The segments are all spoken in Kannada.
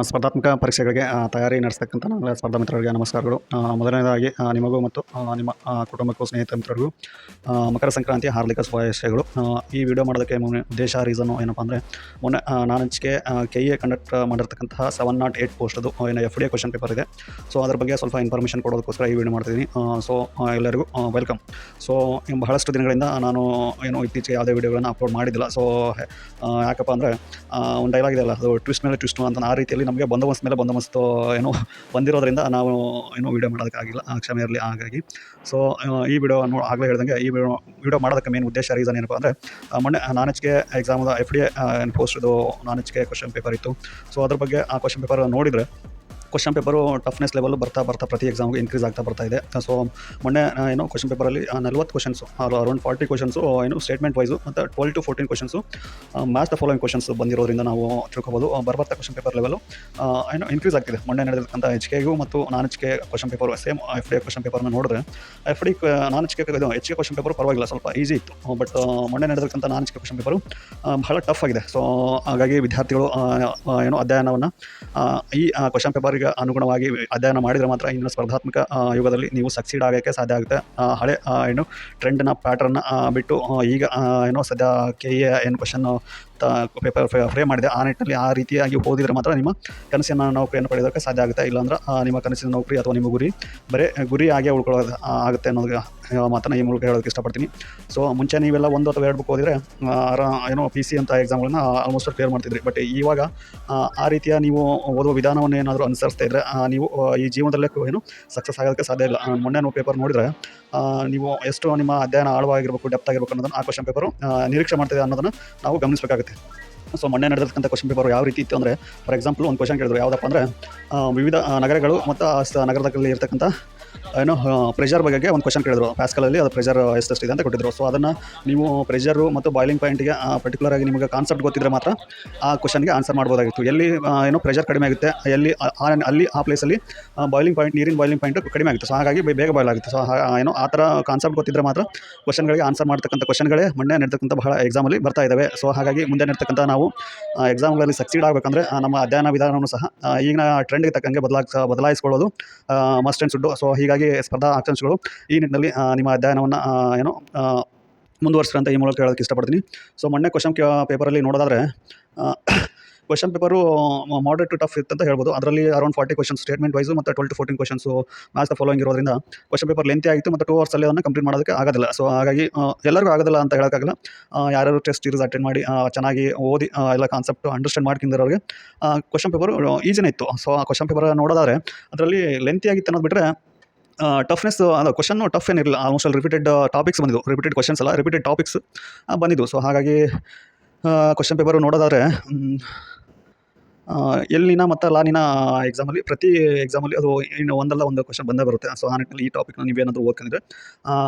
ಸ್ಪರ್ಧಾತ್ಮಕ ಪರೀಕ್ಷೆಗಳಿಗೆ ತಯಾರಿ ನಡೆಸ್ತಕ್ಕಂಥ ನನ್ನ ಸ್ಪರ್ಧಾ ಮಿತ್ರರಿಗೆ ನಮಸ್ಕಾರಗಳು. ಮೊದಲನೇದಾಗಿ ನಿಮಗೂ ಮತ್ತು ನಿಮ್ಮ ಕುಟುಂಬಕ್ಕೂ ಸ್ನೇಹಿತ ಮಿತ್ರರಿಗೂ ಮಕರ ಸಂಕ್ರಾಂತಿಯ ಹಾರ್ದಿಕ ಶುಭಾಶಯಗಳು. ಈ ವಿಡಿಯೋ ಮಾಡೋದಕ್ಕೆ ಉದ್ದೇಶ ರೀಸನ್ನು ಏನಪ್ಪ ಅಂದರೆ, ಮೊನ್ನೆ ನಾನು ಹಂಚಿಕೆ KA ಕಂಡಕ್ಟ್ ಮಾಡಿರ್ತಕ್ಕಂತಹ 708 ಪೋಸ್ಟದು ಏನು FDA ಕ್ವಶನ್ ಪೇಪರ್ ಇದೆ. ಸೊ ಅದ್ರ ಬಗ್ಗೆ ಸ್ವಲ್ಪ ಇನ್ಫಾರ್ಮೇಷನ್ ಕೊಡೋದಕ್ಕೋಸ್ಕರ ಈ ವಿಡಿಯೋ ಮಾಡ್ತಿದ್ದೀನಿ. ಸೊ ಎಲ್ಲರಿಗೂ ವೆಲ್ಕಮ್. ಸೊ ಬಹಳಷ್ಟು ದಿನಗಳಿಂದ ನಾನು ಇತ್ತೀಚೆಗೆ ಯಾವುದೇ ವಿಡಿಯೋಗಳನ್ನು ಅಪ್ಲೋಡ್ ಮಾಡಿದ್ದಿಲ್ಲ. ಸೊ ಯಾಕಪ್ಪ ಅಂದರೆ ಒಂದು ಡೈಲಾಗ್ ಇದೆಯಲ್ಲ, ಅದು ಟ್ವಿಸ್ಟ್ ಮೇಲೆ ಟ್ವಿಸ್ಟು ಅಂತ, ಆ ರೀತಿಯಲ್ಲಿ ನಮಗೆ ಬಂದೋಬಸ್ತ್ ಮೇಲೆ ಬಂದೋಬಸ್ತು ಬಂದಿರೋದ್ರಿಂದ ನಾವು ವಿಡಿಯೋ ಮಾಡೋದಕ್ಕಾಗಿಲ್ಲ, ಕ್ಷಮೆ ಇರಲಿ. ಹಾಗಾಗಿ ಸೊ ಈ ವಿಡಿಯೋ ಆಗಲೇ ಹೇಳ್ದಂಗೆ ಈ ವಿಡಿಯೋ ಮಾಡೋದಕ್ಕೆ ಮೇನ್ ಉದ್ದೇಶ ರೀಸನ್ ಏನಪ್ಪ ಅಂದರೆ, ಮೊನ್ನೆ ನಾನೆಚ್ಗೆ ಎಕ್ಸಾಮ್ದು FDA ಪೋಸ್ಟ್ದು ನಾನೆಚ್ಗೆ ಕ್ವಶನ್ ಪೇಪರ್ ಇತ್ತು. ಸೊ ಅದ್ರ ಬಗ್ಗೆ ಆ ಕ್ವಶನ್ ಪೇಪರ್ ನೋಡಿದರೆ ಕ್ವಶನ್ ಪೇಪರು ಟಫ್ನೆಸ್ ಲೆವೆಲ್ ಬರ್ತಾ ಪ್ರತಿ ಎಕ್ಸಾಮ್ಗೆ ಇನ್ಕ್ರೀಸ್ ಆಗ್ತಾ ಬರ್ತಾ ಇದೆ. ಸೊ ಮೊನ್ನೆ ಕ್ವಶನ್ ಪೇಪರಲ್ಲಿ 40 questions, around 40 questions statement wise ಮತ್ತು 12 to 14 questions match the following questions ಬಂದಿರೋದ್ರಿಂದ ನಾವು ತಿಳ್ಕೊಬೋದು. ಬರ್ತಾ ಕ್ವಶನ್ ಪೇಪರ್ ಲೆವೆಲು ಇನ್ಕ್ರೀಸ್ ಆಗ್ತಿದೆ. ಮೊನ್ನೆ ನಡೆದಿರ್ತಕ್ಕಂಥ HKಗೂ ಮತ್ತು ನಾನೆಚ್ಗೆ question paper same FDA question ಪೇಪರ್ನ ನೋಡಿದ್ರೆ, ನಾನೆಚ್ಗೆ HK ಕ್ವಶನ್ ಪೇಪರ್ ಪರವಾಗಿಲ್ಲ, ಸ್ವಲ್ಪ ಈಸಿ ಇತ್ತು. ಬಟ್ ಮೊನ್ನೆ ನಡೆದಿರ್ತಕ್ಕಂಥ ನಾನೆಚ್ಗೆ ಕ್ವಶನ್ ಪೇಪರು ಬಹಳ ಟಫ್ ಆಗಿದೆ. ಸೊ ಹಾಗಾಗಿ ವಿದ್ಯಾರ್ಥಿಗಳು ಅಧ್ಯಯನವನ್ನು ಈ ಕ್ವಶನ್ ಪೇಪರ್ ಅನುಗುಣವಾಗಿ ಅಧ್ಯಯನ ಮಾಡಿದರೆ ಮಾತ್ರ ಇನ್ನು ಸ್ಪರ್ಧಾತ್ಮಕ ಯುಗದಲ್ಲಿ ನೀವು ಸಕ್ಸೀಡ್ ಆಗೋಕ್ಕೆ ಸಾಧ್ಯ ಆಗುತ್ತೆ. ಹಳೆ ಟ್ರೆಂಡ್ನ ಪ್ಯಾಟರ್ನ್ ಬಿಟ್ಟು ಈಗ ಸದ್ಯ KA ಕ್ವಶನ್ ಪೇಪರ್ ಫ್ರೇಮ್ ಮಾಡಿದೆ, ಆ ನಿಟ್ಟಿನಲ್ಲಿ ಆ ರೀತಿಯಾಗಿ ಓದಿದರೆ ಮಾತ್ರ ನಿಮ್ಮ ಕನಸಿನ ನೌಕರಿಯನ್ನು ಪಡೆಯೋದಕ್ಕೆ ಸಾಧ್ಯ ಆಗುತ್ತೆ. ಇಲ್ಲಾಂದ್ರೆ ನಿಮ್ಮ ಕನಸಿನ ನೌಕರಿ ಅಥವಾ ನಿಮ್ಮ ಗುರಿ ಆಗೇ ಉಳ್ಕೊಳ್ಳೋದು ಆಗುತ್ತೆ ಅನ್ನೋದು ಮಾತನ್ನು ಈ ಮೂಲಕ ಹೇಳೋದಕ್ಕೆ ಇಷ್ಟಪಡ್ತೀನಿ. ಸೊ ಮುಂಚೆ ನೀವೆಲ್ಲ 1 ಅಥವಾ 2 ಬುಕ್ ಓದಿದರೆ PC ಅಂತ ಎಕ್ಸಾಮ್ಗಳನ್ನ ಆಲ್ಮೋಸ್ಟ್ ಕ್ಲಿಯರ್ ಮಾಡ್ತಿದ್ರಿ. ಬಟ್ ಇವಾಗ ಆ ರೀತಿಯ ನೀವು ಓದುವ ವಿಧಾನವನ್ನು ಏನಾದರೂ ಅನುಸರಿಸ್ತಾ ಇದ್ದರೆ ನೀವು ಈ ಜೀವನದಲ್ಲೇ ಸಕ್ಸಸ್ ಆಗೋದಕ್ಕೆ ಸಾಧ್ಯ ಇಲ್ಲ. ಮೊನ್ನೆ ಪೇಪರ್ ನೋಡಿದರೆ ನೀವು ಎಷ್ಟು ನಿಮ್ಮ ಅಧ್ಯಯನ ಆಳವಾಗಿರಬೇಕು, ಡೆಪ್ತ್ ಆಗಿರಬೇಕು ಅನ್ನೋದನ್ನು ಆ ಕ್ವಶನ್ ಪೇಪರು ನಿರೀಕ್ಷೆ ಮಾಡ್ತಿದೆ ಅನ್ನೋದನ್ನು ನಾವು ಗಮನಿಸಬೇಕಾಗುತ್ತೆ. ಸೊ ಮೊನ್ನೆ ನಡೆದಿರ್ತಕ್ಕಂಥ ಕ್ವಶನ್ ಪೇಪರ್ ಯಾವ ರೀತಿ ಇತ್ತು ಅಂದರೆ, ಫಾರ್ ಎಕ್ಸಾಂಪಲ್ ಒಂದು ಕ್ವಶನ್ ಕೇಳಿದ್ರು, ಯಾವುದಪ್ಪ ಅಂದರೆ ವಿವಿಧ ನಗರಗಳು ಮತ್ತು ನಗರದಲ್ಲಿ ಇರ್ತಕ್ಕಂಥ ಪ್ರೆಷರ್ ಬಗ್ಗೆ ಒಂದು ಕ್ವಶನ್ ಕೇಳಿದ್ರು. ಪ್ಯಾಸ್ಕಲಲ್ಲಿ ಅದು ಪ್ರೆಷರ್ ಎಷ್ಟೆಷ್ಟಿದೆ ಅಂತ ಕೊಟ್ಟಿದ್ರು. ಸೊ ಅದನ್ನು ನೀವು ಪ್ರೆಷರು ಮತ್ತು ಬಾಯ್ಲಿಂಗ್ ಪಾಯಿಂಟಿಗೆ ಪರ್ಟಿಕ್ಯುಲರ್ ಆಗಿ ನಿಮಗೆ ಕಾನ್ಸೆಪ್ಟ್ ಗೊತ್ತಿದ್ದರೆ ಮಾತ್ರ ಆ ಕ್ವಶನ್ಗೆ ಆನ್ಸರ್ ಮಾಡ್ಬೋದಾಗಿತ್ತು. ಎಲ್ಲಿ ಪ್ರೆಷರ್ ಕಡಿಮೆ ಆಗುತ್ತೆ, ಅಲ್ಲಿ ಆ ಪ್ಲೇಸಲ್ಲಿ ನೀರಿನ ಬಾಯ್ಲಿಂಗ್ ಪಾಯಿಂಟ್ ಕಡಿಮೆ ಆಗುತ್ತೆ. ಸೊ ಹಾಗಾಗಿ ಬೇಗ ಬಾಯ್ಲ್ ಆಗುತ್ತೆ. ಸೊ ಆ ಥರ ಕಾನ್ಸೆಪ್ಟ್ ಗೊತ್ತಿದ್ದರೆ ಮಾತ್ರ ಕ್ವಶನ್ಗಳಿಗೆ ಆನ್ಸರ್ ಮಾಡ್ತಕ್ಕಂಥ ಕ್ವಶನ್ಗಳೇ ಮೊನ್ನೆ ನಡೆತಕ್ಕಂಥ ಬಹಳ ಎಕ್ಸಾಮಲ್ಲಿ ಬರ್ತಾ ಇದ್ದಾವೆ. ಸೊ ಹಾಗಾಗಿ ಮುಂದೆ ನಡೆತಕ್ಕಂಥ ನಾವು ಎಕ್ಸಾಮ್ಗಳಲ್ಲಿ ಸಕ್ಸೀಡ್ ಆಗಬೇಕಂದ್ರೆ ನಮ್ಮ ಅಧ್ಯಯನ ವಿಧಾನವನ್ನು ಸಹ ಈಗಿನ ಟ್ರೆಂಡ್ಗೆ ತಕ್ಕಂಗೆ ಬದಲಾಯಿಸ್ಕೊಳ್ಳೋದು ಮಸ್ಟ್ ಆ್ಯಂಡ್ ಶುಡ್ಡು. ಸೊ ಹೀಗಾಗಿ ಸ್ಪರ್ಧಾ ಆಕಾಂಕ್ಷಿಗಳು ಈ ನಿಟ್ಟಿನಲ್ಲಿ ನಿಮ್ಮ ಅಧ್ಯಯನವನ್ನು ಮುಂದುವರಿಸ್ರಿ ಅಂತ ಈ ಮೂಲಕ ಹೇಳೋದಕ್ಕೆ ಇಷ್ಟಪಡ್ತೀನಿ. ಸೊ ಮೊನ್ನೆ ಕ್ವಶನ್ ಪೇಪರಲ್ಲಿ ನೋಡೋದಾದರೆ question paper moderate to tough ಇತ್ತು ಅಂತ ಹೇಳ್ಬೋದು. ಅದರಲ್ಲಿ ಅರೌಂಡ್ 40 ಕ್ವಶನ್ಸ್ ಸ್ಟೇಟ್ಮೆಂಟ್ ವೈಸು ಮತ್ತು 12 to 14 questions match the following ಇರೋದ್ರಿಂದ ಕ್ವಶನ್ ಪೇಪರ್ ಲೆಂತಿ ಆಗಿತ್ತು ಮತ್ತು 2 hours ಅದನ್ನು ಕಂಪ್ಲೀಟ್ ಮಾಡೋದಕ್ಕೆ ಆಗೋದಿಲ್ಲ. ಸೊ ಹಾಗಾಗಿ ಎಲ್ಲರಿಗೂ ಆಗೋದಿಲ್ಲ ಅಂತ ಹೇಳೋಕ್ಕಾಗಲ್ಲ. ಯಾರ್ಯಾರು ಟೆಸ್ಟ್ ಸೀರೀಸ್ ಅಟೆಂಡ್ ಮಾಡಿ ಚೆನ್ನಾಗಿ ಓದಿ ಎಲ್ಲ ಕಾನ್ಸೆಪ್ಟ್ ಅಂಡರ್ಸ್ಟ್ಯಾಂಡ್ ಮಾಡ್ಕೊಂಡಿರೋರಿಗೆ ಕ್ವಶನ್ ಪೇಪರು ಈಸಿನೇ ಇತ್ತು. ಸೊ ಆ ಕ್ವಶನ್ ಪೇಪರ್ ನೋಡೋದಾದರೆ ಅದರಲ್ಲಿ ಲೆಂತಿ ಆಗಿತ್ತು ಅನ್ನೋದು ಬಿಟ್ಟರೆ ಟಫ್ನೆಸ್ ಅಲ್ಲ, ಕ್ವಶನ್ ಟಫ್ ಏನಿರಲಿಲ್ಲ. ಆಲ್ಮೋಸ್ಟ್ ಅಲ್ಲಿ ರಿಪೀಟೆಡ್ ಟಾಪಿಕ್ಸ್ ಬಂದಿದ್ದು, ರಿಪೀಟೆಡ್ ಕ್ವಶನ್ಸ್ ಅಲ್ಲ, ರಿಪೀಟೆಡ್ ಟಾಪಿಕ್ಸ್ ಬಂದಿದ್ದು. ಸೊ ಹಾಗಾಗಿ ಕ್ವಶನ್ ಪೇಪರು ನೋಡೋದಾದರೆ ಎಲ್ಲಿನ ಮತ್ತು ಲಾನಿನ ಎಕ್ಸಾಮಲ್ಲಿ ಪ್ರತಿ ಎಕ್ಸಾಮಲ್ಲಿ ಅದು ಒಂದಲ್ಲ ಒಂದು ಕ್ವಶನ್ ಬಂದೇ ಬರುತ್ತೆ. ಸೊ ಆ ನಿಟ್ಟಿನಲ್ಲಿ ಈ ಟಾಪಿಕ್ನ ನೀವೇನಾದರೂ ಓದ್ಕೊಂಡಿದ್ರೆ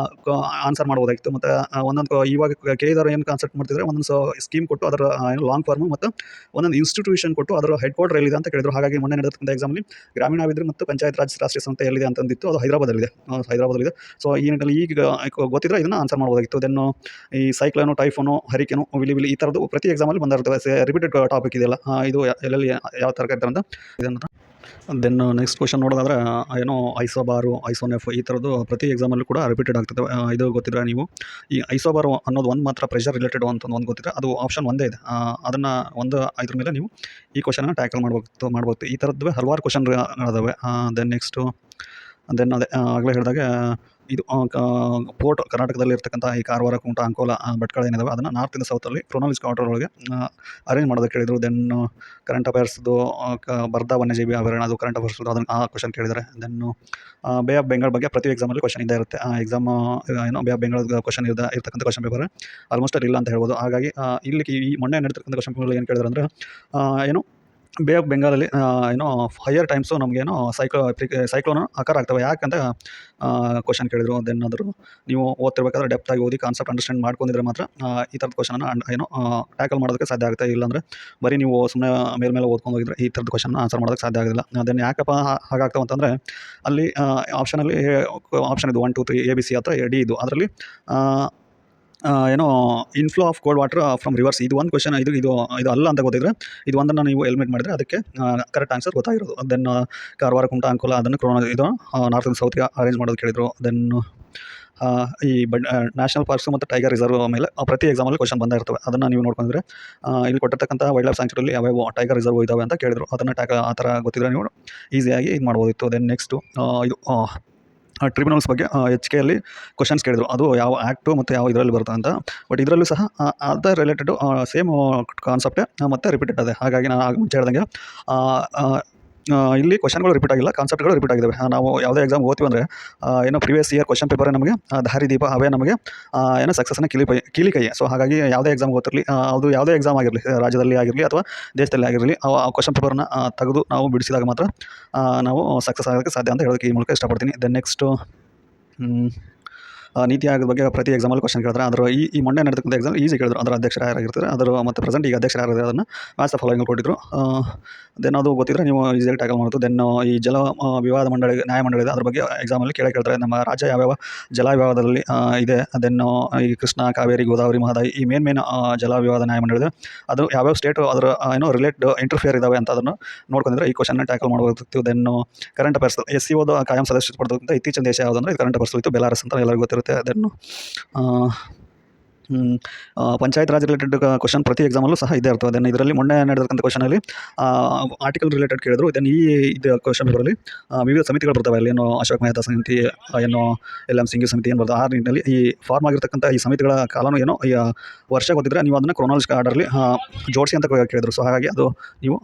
ಆನ್ಸರ್ ಮಾಡ್ಬೋದಾಗಿತ್ತು. ಮತ್ತು ಒಂದೊಂದು ಇವಾಗ ಕೇಳಿದವರು ಏನು ಕಾನ್ಸೆಪ್ಟ್ ಮಾಡ್ತಿದ್ರೆ, ಒಂದೊಂದು ಸ್ಕೀಮ್ ಕೊಟ್ಟು ಅದರ ಲಾಂಗ್ ಫಾರ್ಮು ಮತ್ತು ಒಂದೊಂದು ಇನ್ಸ್ಟಿಟ್ಯೂಷನ್ ಕೊಟ್ಟು ಅದರ ಹೆಡ್ ಕ್ವಾರ್ಟರ್ ಎಲ್ಲಿದೆ ಅಂತ ಕೇಳಿದ್ರು. ಹಾಗಾಗಿ ಮೊನ್ನೆ ನಡೆದಂಥ ಎಕ್ಸಾಮಲ್ಲಿ ಗ್ರಾಮೀಣಾಭಿವೃದ್ಧಿ ಮತ್ತು ಪಂಚಾಯತ್ ರಾಜ್ ರಾಷ್ಟ್ರೀಯ ಸಂಸ್ಥೆ ಎಲ್ಲಿದೆ ಅಂತಂದಿತ್ತು. ಅದು ಹೈದರಾಬಾದಲ್ಲಿದೆ. ಸೊ ಈ ನಿಟ್ಟಿನಲ್ಲಿ ಈಗ ಗೊತ್ತಿದ್ರೆ ಇದನ್ನು ಆನ್ಸರ್ ಮಾಡ್ಬೋದಾಗಿತ್ತು. ದೆನ್ನು ಈ ಸೈಕ್ಲೋನು, ಟೈಫೋನು, ಹರಿಕೇನು, ವಿಲಿ ಈ ಥರದ್ದು ಪ್ರತಿ ಎಕ್ಸಾಮಲ್ಲಿ ಬಂದಿರ್ತವೆ. ರಿಪೀಟೆಡ್ ಟಾಪಿಕ್ ಇದೆಯಲ್ಲ, ಇದು ಎಲ್ಲೆಲ್ಲಿ ಯಾವ ಥರ ಕರಿತಾರೆ ಅಂತ ಇದನ್ನು. ದೆನ್ ನೆಕ್ಸ್ಟ್ ಕ್ವಶನ್ ನೋಡೋದಾದ್ರೆ ಐಸೋಬಾರು, ಐಸೋನೆಫ್ ಈ ಥರದ್ದು ಪ್ರತಿ ಎಕ್ಸಾಮಲ್ಲೂ ಕೂಡ ರಿಪೀಟೆಡ್ ಆಗ್ತದೆ. ಇದು ಗೊತ್ತಿದ್ರೆ ನೀವು ಈ ಐಸೋಬಾರು ಅನ್ನೋದು ಒಂದು ಮಾತ್ರ ಪ್ರೆಷರ್ ರಿಲೇಟೆಡ್ ಅಂತ ಒಂದು ಗೊತ್ತಿದ್ರೆ ಅದು ಆಪ್ಷನ್ ಒಂದೇ ಇದೆ. ಅದನ್ನು ಇದ್ರ ಮೇಲೆ ನೀವು ಈ ಕ್ವಶನ್ನ ಟ್ಯಾಕಲ್ ಮಾಡ್ಬೋದು. ಈ ಥರದ್ದು ಹಲವಾರು ಕ್ವಶನ್ ಅದಾವೆ. ದೆನ್ ಅದೇ ಆಗಲೇ ಹೇಳಿದಾಗೆ ಇದು ಪೋರ್ಟ್ ಕರ್ನಾಟಕದಲ್ಲಿ ಇರ್ತಕ್ಕಂಥ ಈ ಕಾರವಾರ, ಕುಮಟ, ಅಂಕೋಲ, ಭಟ್ಕಳ ಏನಿದಾವೆ ಅದನ್ನು ನಾರ್ತಿಂದ ಸೌತಲ್ಲಿ ಕ್ರೊನಾಲಜಿಕಲ್ ಆರ್ಡರ್ ಒಳಗೆ ಅರೇಂಜ್ ಮಾಡೋದಕ್ಕೆ ಹೇಳಿದರು. ದೆನ್ ಕರೆಂಟ್ ಅಫೇರ್ಸ್ದು ಬರ್ಧಾ ವನ್ಯಜೀವಿ ಅಭಯಾರಣ್ಯ, ಅದು ಕರೆಂಟ್ ಅಫೇರ್ಸ್ದು ಅದನ್ನು ಆ ಕ್ವಶನ್ ಕೇಳಿದ್ದಾರೆ. ದೆನ್ನು ಬೇ ಆಫ್ ಬೆಂಗಾಲ್ ಬಗ್ಗೆ ಪ್ರತಿ ಎಕ್ಸಾಮಲ್ಲಿ ಕ್ವಶನ್ ಇದ್ದೇ ಇರುತ್ತೆ. Exam bay of Bengal question ಇರ್ತಕ್ಕಂಥ ಕ್ವಶನ್ ಪೇಪರ್ ಆಲ್ಮೋಸ್ಟ್ ಅಲ್ಲಿ ಇಲ್ಲ ಅಂತ ಹೇಳ್ಬೋದು. ಹಾಗಾಗಿ ಇಲ್ಲಿ ಈ ಮೊನ್ನೆ ನಡೆದಿರ್ತಕ್ಕಂಥ ಕ್ವಶನ್ ಪೇಪರ್ ಏನು ಕೇಳಿದ್ರೆ ಅಂದರೆ ಬೇ ಆಫ್ ಬೆಂಗಾಲಲ್ಲಿ ಹೈಯರ್ ಟೈಮ್ಸು ನಮಗೇನೋ ಸೈಕ್ಲೋನ್ ಅಕರ್ ಆಗ್ತವೆ. ಯಾಕಂತ ಕ್ವಶನ್ ಕೇಳಿದರು. ದೆನ್ ಆದರೂ ನೀವು ಓದ್ತಿರ್ಬೇಕಾದ್ರೆ ಡೆಪ್ತಾಗಿ ಓದಿ ಕಾನ್ಸೆಪ್ಟ್ ಅಂಡರ್ಸ್ಟ್ಯಾಂಡ್ ಮಾಡ್ಕೊಂಡಿದ್ರೆ ಮಾತ್ರ ಈ ಥರದ ಕ್ವಶನನ್ನು ಟ್ಯಾಕಲ್ ಮಾಡೋದಕ್ಕೆ ಸಾಧ್ಯ ಆಗುತ್ತೆ. ಇಲ್ಲಾಂದರೆ ಬರೀ ನೀವು ಸುಮ್ಮನೆ ಮೇಲೆ ಓದ್ಕೊಂಡು ಹೋಗಿದ್ರೆ ಈ ಥರದ ಕ್ವಶನ್ ಆನ್ಸರ್ ಮಾಡೋದಕ್ಕೆ ಸಾಧ್ಯ ಆಗೋದಿಲ್ಲ. ದೆನ್ ಯಾಕಪ್ಪ ಹಾಗಾಗ್ತಾವೆ ಅಂತಂದರೆ, ಅಲ್ಲಿ ಆಪ್ಷನ್ ಇದು 1, 2, 3 ABC ಅಥವಾ D ಇದು. ಅದರಲ್ಲಿ ಏನೋ inflow of cold water from rivers ಇದು ಒಂದು ಕ್ವೆಶ್ಚನ್. ಇದು ಅಲ್ಲ ಅಂತ ಗೊತ್ತಿದ್ರೆ ಇದು ಒಂದನ್ನು ನೀವು ಎಲಿಮಿನೇಟ್ ಮಾಡಿದರೆ ಅದಕ್ಕೆ ಕರೆಕ್ಟ್ ಆನ್ಸರ್ ಗೊತ್ತಾಗಿರೋದು. ದೆನ್ ಕಾರವಾರ, ಕುಮಟಾ, ಅಂಕೋಲ ಅದನ್ನು ಇದು ನಾರ್ತ್ ಅಂಡ್ ಸೌತ್‌ಗೆ ಅರೇಂಜ್ ಮಾಡೋದು ಕೇಳಿದರು. ದೆನ್ ಈ ನ್ಯಾಷನಲ್ ಪಾರ್ಕ್ಸು ಮತ್ತು ಟೈಗರ್ ರಿಸರ್ವ್ ಮೇಲೆ ಪ್ರತಿ ಎಕ್ಸಾಮಲ್ಲಿ ಕ್ವೆಶ್ಚನ್ ಬಂದೇ ಇರ್ತವೆ. ಅದನ್ನು ನೀವು ನೋಡ್ಕೊಂಡ್ರೆ ಇಲ್ಲಿ ಕೊಟ್ಟಿರ್ತಕ್ಕಂಥ ವೈಲ್ಡ್ ಲೈಫ್ ಸ್ಯಾಂಕ್ಚುರಿಯಲ್ಲಿ ಯಾವ್ಯಾವ ಟೈಗರ್ ರಿಸರ್ವ್ ಇದ್ದಾವೆ ಅಂತ ಕೇಳಿದರು. ಅದನ್ನು ಆ ಥರ ಗೊತ್ತಿದ್ರೆ ನೀವು ಈಸಿಯಾಗಿ ಇದು ಮಾಡ್ಬೋದಿತ್ತು. ದೆನ್ ನೆಕ್ಸ್ಟು ಇದು ಟ್ರಿಬ್ಯುನಲ್ಸ್ ಬಗ್ಗೆ HKಯಲ್ಲಿ ಕ್ವೆಶ್ಚನ್ಸ್ ಕೇಳಿದರು. ಅದು ಯಾವ ಆ್ಯಕ್ಟು ಮತ್ತು ಯಾವ ಇದರಲ್ಲಿ ಬರುತ್ತೆ ಅಂತ. ಬಟ್ ಇದರಲ್ಲೂ ಸಹ ಅದರ್ ರಿಲೇಟೆಡು ಸೇಮ್ ಕಾನ್ಸೆಪ್ಟೇ ಮತ್ತೆ ರಿಪೀಟೆಡ್ ಅದೇ. ಹಾಗಾಗಿ ನಾನು ಆಗ ಮುಂಚೆ ಹೇಳ್ದಂಗೆ ಇಲ್ಲಿ ಕ್ವೆಶ್ಚನ್ಗಳು ರಿಪೀಟ್ ಆಗಿಲ್ಲ, ಕಾನ್ಸೆಪ್ಟ್ಗಳು ರಿಪೀಟ್ ಆಗಿದ್ದಾವೆ. ನಾವು ಯಾವುದೇ ಎಕ್ಸಾಮ್ ಓದ್ತೀವಿ ಅಂದರೆ ಏನೋ ಪ್ರಿವಿಯಸ್ ಇಯರ್ ಕ್ವೆಶ್ಚನ್ ಪೇಪರೇ ನಮಗೆ ದಾರಿದೀಪ, ಅವೇ ನಮಗೆ ಏನೋ ಸಕ್ಸಸ್ನ ಕೀಲಿಕೈ. ಸೊ ಹಾಗಾಗಿ ಯಾವುದೇ ಎಕ್ಸಾಮ್ ಓದ್ತಿರಲಿ, ಅದು ಯಾವುದೇ ಎಕ್ಸಾಮ್ ಆಗಿರಲಿ, ರಾಜ್ಯದಲ್ಲಿ ಆಗಿರಲಿ ಅಥವಾ ದೇಶದಲ್ಲಿ ಆಗಿರಲಿ, ಆ ಕ್ವೆಶ್ಚನ್ ಪೇಪರ್ನ ತೆಗೆದು ನಾವು ಬಿಡಿಸಿದಾಗ ಮಾತ್ರ ನಾವು ಸಕ್ಸಸ್ ಆಗೋಕ್ಕೆ ಸಾಧ್ಯ ಅಂತ ಹೇಳೋದಕ್ಕೆ ಈ ಮೂಲಕ ಇಷ್ಟಪಡ್ತೀನಿ. ದೆನ್ ನೆಕ್ಸ್ಟು ನೀತಿ ಆಯೋಗದ ಬಗ್ಗೆ ಪ್ರತಿ ಎಕ್ಸಾಮಲ್ಲಿ ಕ್ವೆಶ್ಚನ್ ಕೇಳ್ತಾರೆ. ಅದರ ಈ ಮೊನ್ನೆ ನಡೆದಕ್ಕಂಥ ಎಕ್ಸಾಮ್ ಈಸಿ ಕೇಳಿದ್ರು. ಅದರ ಅಧ್ಯಕ್ಷರು ಯಾರಾಗಿರ್ತಾರೆ, ಅದರ ಮತ್ತು ಪ್ರೆಸೆಂಟ್ ಈಗ ಅಧ್ಯಕ್ಷರು ಯಾರಿದ್ದಾರೆ ಅದನ್ನು ಮ್ಯಾಚ್ ದ ಫಾಲೋಯಿಂಗ್ ಕೊಟ್ಟಿದ್ರು. ದೆನ್ ಅದು ಗೊತ್ತಿದ್ರೆ ನೀವು ಈಸಿಯಾಗಿ ಟ್ಯಾಕಲ್ ಮಾಡೋದು. ದೆನ್ ಈ ಜಲ ವಿವಾದ ಮಂಡಳಿ, ನ್ಯಾಯಮಂಡಳಿ ಇದೆ, ಅದ್ರ ಬಗ್ಗೆ ಎಕ್ಸಾಮಲ್ಲಿ ಕೇಳ್ತಾರೆ. ನಮ್ಮ ರಾಜ್ಯ ಯಾವ್ಯಾವ ಜಲ ವಿವಾದದಲ್ಲಿ ಇದೆ. ದೆನ್ ಈ ಕೃಷ್ಣ, ಕಾವೇರಿ, ಗೋದಾವರಿ, ಮಹದಾಯಿ ಈ ಮೇನ್ ಜಲ ವಿವಾದ ನ್ಯಾಯಮಂಡಳಿ ಇದೆ. ಅದು ಯಾವ್ಯಾವ ಸ್ಟೇಟು ಅದರ ರಿಲೇಟ್ ಇಂಟರ್ಫಿಯರ್ ಇದ್ದಾವೆ ಅಂತ ಅದನ್ನು ನೋಡ್ಕೊಂಡ್ರೆ ಈ ಕ್ವೆಶ್ಚನ್ನ ಟ್ಯಾಕಲ್ ಮಾಡ್ಬೋದಿತ್ತು. ದೆನ್ ಕರೆಂಟ್ ಅಫೇರ್ಸ್, SCOದ ಕಾಯಂ ಸದಸ್ಯತ್ವ ಪಡೆದಂಥ ಇತ್ತೀಚಿನ ದೇಶ ಯಾವುದಂದ್ರೆ ಇದು ಕರೆಂಟ್ ಅಫೇರ್ಸ್ ಇತ್ತು, ಬೆಲಾರಸ್ ಅಂತ ಎಲ್ಲರಿಗೂ ಗೊತ್ತಿರುತ್ತೆ. Then panchayat raj related question ಪ್ರತಿ ಎಕ್ಸಾಮಲ್ಲೂ ಸಹ ಇದೇ ಇರ್ತವೆ. ದೆನ್ ಇದರಲ್ಲಿ ಮೊನ್ನೆ ನಡೆದಕ್ಕಂಥ ಕ್ವೆಶ್ಚನಲ್ಲಿ ಆರ್ಟಿಕಲ್ ರಿಲೇಟೆಡ್ ಕೇಳಿದ್ರು. ದೆನ್ ಇದು ಕ್ವೆಶ್ಚನ್ ಪೇಪರಲ್ಲಿ ವಿವಿಧ ಸಮಿತಿಗಳು ಬರ್ತವೆ. ಅಲ್ಲಿ ಏನೋ ಅಶೋಕ್ ಮೆಹ್ತಾ ಸಮಿತಿ, ಏನೋ LM ಸಿಂಘಿ ಸಮಿತಿ ಏನು ಬರ್ತವೆ. ಆ ನಿಟ್ಟಿನಲ್ಲಿ ಈ ಫಾರ್ಮ್ ಆಗಿರ್ತಕ್ಕಂಥ ಈ ಸಮಿತಿಗಳ ಕಾಲನು ಏನೋ ಈ ವರ್ಷ ಗೊತ್ತಿದ್ರೆ ನೀವು ಅದನ್ನು ಕ್ರೊನಾಲಜಿಕಲ್ ಆರ್ಡರ್ಲಿ ಜೋಡಿಸಿ ಅಂತ ಕೇಳಿದ್ರು. ಸೊ ಹಾಗಾಗಿ ಅದು ನೀವು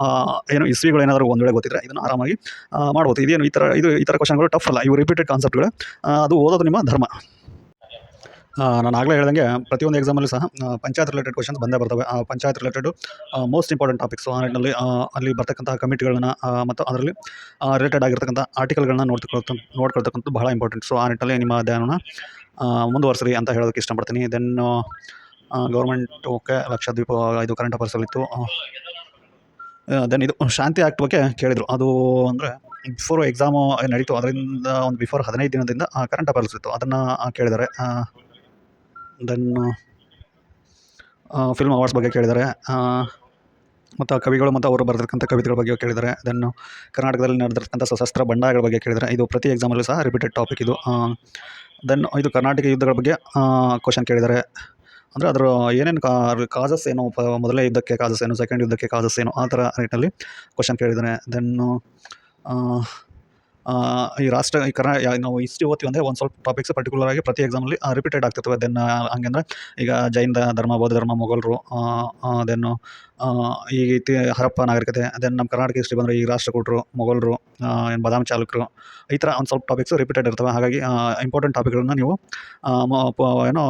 ಏನು ಇಸ್ವಿಗಳು ಏನಾದರೂ ಒಂದು ವೇಳೆ ಗೊತ್ತಿದ್ರೆ ಇದನ್ನು ಆರಾಮಾಗಿ ಮಾಡ್ಬೋದು. ಇದೇನು ಈ ಥರ ಕ್ವೆಶ್ಚನ್ಗಳು ಟಫ್ ಅಲ್ಲ, ಇವು ರಿಪೀಟೆಡ್ ಕಾನ್ಸೆಪ್ಟ್ಗಳು. ಅದು ಓದೋದು ನಿಮ್ಮ ಧರ್ಮ. ನಾನು ಆಗಲೇ ಹೇಳ್ದಂಗೆ ಪ್ರತಿಯೊಂದು ಎಕ್ಸಾಮಲ್ಲೂ ಸಹ ಪಂಚಾಯತ್ ರಿಲೇಟೆಡ್ ಕ್ವೆಶ್ಚನ್ಸ್ ಬಂದೇ ಬರ್ತವೆ. ಆ panchayat related most important topics. ಆ ನಿಟ್ಟಿನಲ್ಲಿ ಅಲ್ಲಿ ಬರ್ತಕ್ಕಂಥ ಕಮಿಟಿಗಳನ್ನ ಮತ್ತು ಅದರಲ್ಲಿ ರಿಲೇಟೆಡ್ ಆಗಿರ್ತಕ್ಕಂಥ ಆರ್ಟಿಕಲ್ಗಳನ್ನ ನೋಡ್ಕೊಳ್ತಕ್ಕಂಥದ್ದು ಬಹಳ ಇಂಪಾರ್ಟೆಂಟ್. ಸೊ ಆ ನಿಟ್ಟಿನಲ್ಲಿ ನಿಮ್ಮ ಅಧ್ಯಯನನ ಮುಂದುವರಿಸ್ರಿ ಅಂತ ಹೇಳೋದಕ್ಕೆ ಇಷ್ಟಪಡ್ತೀನಿ. ದೆನ್ ಗೌರ್ಮೆಂಟ್ ಓಕೆ, ಲಕ್ಷದ್ವೀಪ ಇದು ಕರೆಂಟ್ ಅಫೇರ್ಸಲ್ಲಿತ್ತು. ದೆನ್ ಇದು ಶಾಂತಿ ಆ್ಯಕ್ಟ್ ಬಗ್ಗೆ ಕೇಳಿದರು. ಅದು ಅಂದರೆ ಬಿಫೋರ್ ಎಕ್ಸಾಮು ನಡೀತು, ಅದರಿಂದ ಒಂದು ಬಿಫೋರ್ 15 ದಿನದಿಂದ ಕರೆಂಟ್ ಅಫೇರ್ಸ್ ಇತ್ತು, ಅದನ್ನು ಕೇಳಿದ್ದಾರೆ. ದೆನ್ ಫಿಲ್ಮ್ ಅವಾರ್ಡ್ಸ್ ಬಗ್ಗೆ ಕೇಳಿದ್ದಾರೆ. ಮತ್ತು ಕವಿಗಳು ಮತ್ತು ಅವರು ಬರೆದಿರ್ತಕ್ಕಂಥ ಕವಿತೆಗಳ ಬಗ್ಗೆ ಕೇಳಿದ್ದಾರೆ. ದೆನ್ ಕರ್ನಾಟಕದಲ್ಲಿ ನಡೆದಿರ್ತಕ್ಕಂಥ ಸಶಸ್ತ್ರ ಬಂಡಾಯಗಳ ಬಗ್ಗೆ ಕೇಳಿದ್ದಾರೆ. ಇದು ಪ್ರತಿ ಎಕ್ಸಾಮಲ್ಲೂ ಸಹ ರಿಪೀಟೆಡ್ ಟಾಪಿಕ್ ಇದು. ದೆನ್ ಇದು ಕರ್ನಾಟಕ ಯುದ್ಧಗಳ ಬಗ್ಗೆ ಕ್ವೆಶ್ಚನ್ ಕೇಳಿದ್ದಾರೆ. ಅಂದರೆ ಅದರ ಏನೇನು ಕಾಸಸ್ ಏನು, ಮೊದಲನೇ ಯುದ್ಧಕ್ಕೆ ಕಾಸಸ್ ಏನು, ಸೆಕೆಂಡ್ ಯುದ್ಧಕ್ಕೆ ಕಾಸಸ್ ಏನು, ಆ ಥರ ನಿಟ್ಟಿನಲ್ಲಿ ಕ್ವೆಶ್ಚನ್ ಕೇಳಿದ್ದಾರೆ. ದೆನ್ ಈ ನಾವು ಹಿಸ್ಟ್ರಿ ಓದ್ತೀವಿ ಅಂದರೆ ಒಂದು ಸ್ವಲ್ಪ ಟಾಪಿಕ್ಸ್ ಪರ್ಟಿಕ್ಯುಲರ್ ಆಗಿ ಪ್ರತಿ ಎಕ್ಸಾಮಲ್ಲಿ ರಿಪೀಟೆಡ್ ಆಗ್ತಿರ್ತವೆ. ದೆನ್ ಹಂಗಂದ್ರೆ ಈಗ ಜೈನ ಧರ್ಮ, ಬೌದ್ಧ ಧರ್ಮ, ಮೊಘಲರು, ದೆನ್ನು ಈ ಹರಪ್ಪ ನಾಗರಿಕತೆ. ದೆನ್ ನಮ್ಮ ಕರ್ನಾಟಕ ಹಿಸ್ಟ್ರಿ ಬಂದರೆ ಈ ರಾಷ್ಟ್ರಕೂಟರು, ಮೊಘಲರು, ಏನು ಬಾದಾಮಿ ಚಾಲುಕ್ಯರು, ಈ ಥರ ಒಂದು ಸ್ವಲ್ಪ ಟಾಪಿಕ್ಸು ರಿಪೀಟೆಡ್ ಇರ್ತವೆ. ಹಾಗಾಗಿ ಇಂಪಾರ್ಟೆಂಟ್ ಟಾಪಿಕ್ಗಳನ್ನ ನೀವು ಏನೋ